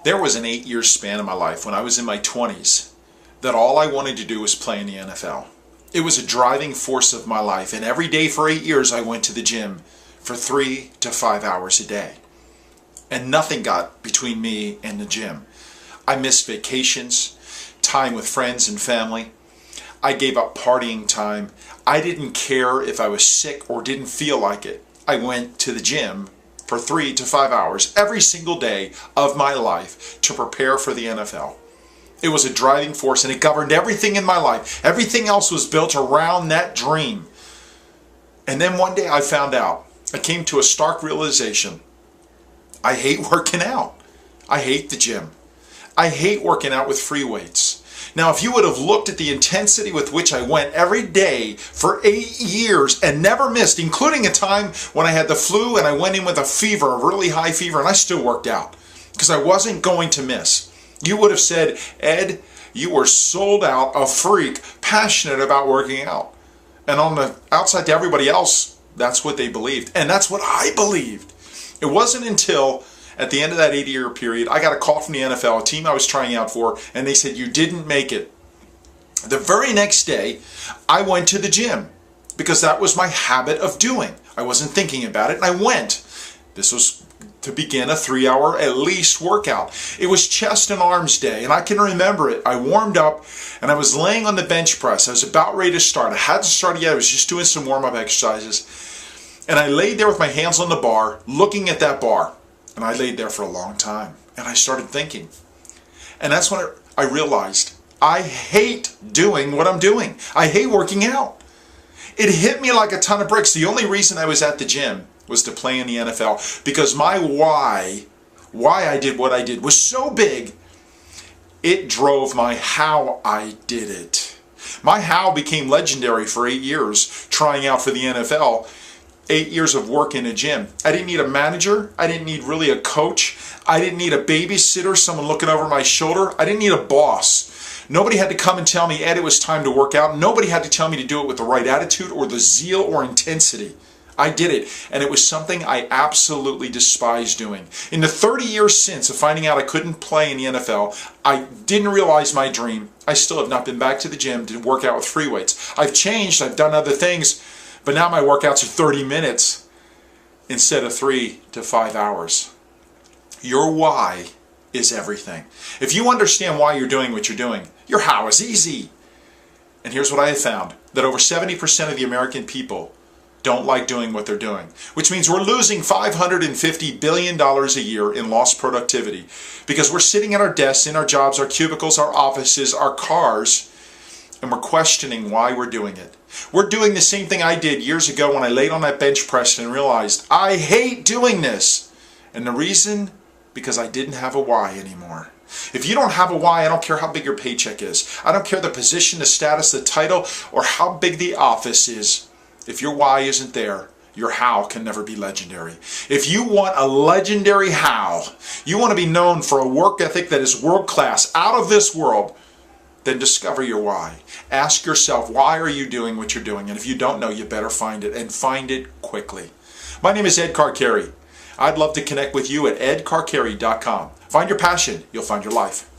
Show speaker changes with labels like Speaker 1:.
Speaker 1: There was an 8-year span of my life when I was in my 20s that all I wanted to do was play in the NFL. It was a driving force of my life, and every day for 8 years I went to the gym for 3 to 5 hours a day. And nothing got between me and the gym. I missed vacations, time with friends and family. I gave up partying time. I didn't care if I was sick or didn't feel like it. I went to the gym for 3 to 5 hours every single day of my life to prepare for the NFL. It was a driving force, and it governed everything in my life. Everything else was built around that dream. And then one day I found out. I came to a stark realization. I hate working out. I hate the gym. I hate working out with free weights. Now, if you would have looked at the intensity with which I went every day for 8 years and never missed, including a time when I had the flu and I went in with a fever, a really high fever, and I still worked out because I wasn't going to miss. You would have said, Ed, you were sold out, a freak, passionate about working out. And on the outside to everybody else, that's what they believed. And that's what I believed. It wasn't until at the end of that 8-year period, I got a call from the NFL, a team I was trying out for, and they said, you didn't make it. The very next day, I went to the gym because that was my habit of doing. I wasn't thinking about it, and I went. This was to begin a 3-hour at least workout. It was chest and arms day, and I can remember it. I warmed up, and I was laying on the bench press. I was about ready to start. I hadn't started yet. I was just doing some warm-up exercises. And I laid there with my hands on the bar, looking at that bar. And I laid there for a long time, and I started thinking. And that's when I realized I hate doing what I'm doing. I hate working out. It hit me like a ton of bricks. The only reason I was at the gym was to play in the NFL because my why I did what I did was so big, it drove my how I did it. My how became legendary for 8 years trying out for the NFL. 8 years of work in a gym. I didn't need a manager. I didn't need really a coach. I didn't need a babysitter, someone looking over my shoulder. I didn't need a boss. Nobody had to come and tell me, Ed, it was time to work out. Nobody had to tell me to do it with the right attitude or the zeal or intensity. I did it, and it was something I absolutely despised doing. In the 30 years since of finding out I couldn't play in the NFL, I didn't realize my dream. I still have not been back to the gym to work out with free weights. I've changed. I've done other things. But now my workouts are 30 minutes instead of 3 to 5 hours. Your why is everything. If you understand why you're doing what you're doing, your how is easy. And here's what I have found, that over 70% of the American people don't like doing what they're doing, which means we're losing $550 billion a year in lost productivity because we're sitting at our desks, in our jobs, our cubicles, our offices, our cars, and we're questioning why we're doing it. We're doing the same thing I did years ago when I laid on that bench press and realized I hate doing this. And the reason, because I didn't have a why anymore. If you don't have a why, I don't care how big your paycheck is. I don't care the position, the status, the title, or how big the office is. If your why isn't there, your how can never be legendary. If you want a legendary how, you want to be known for a work ethic that is world class, out of this world, then discover your why. Ask yourself, why are you doing what you're doing? And if you don't know, you better find it, and find it quickly. My name is Ed Carcarey. I'd love to connect with you at edcarcarey.com. Find your passion, you'll find your life.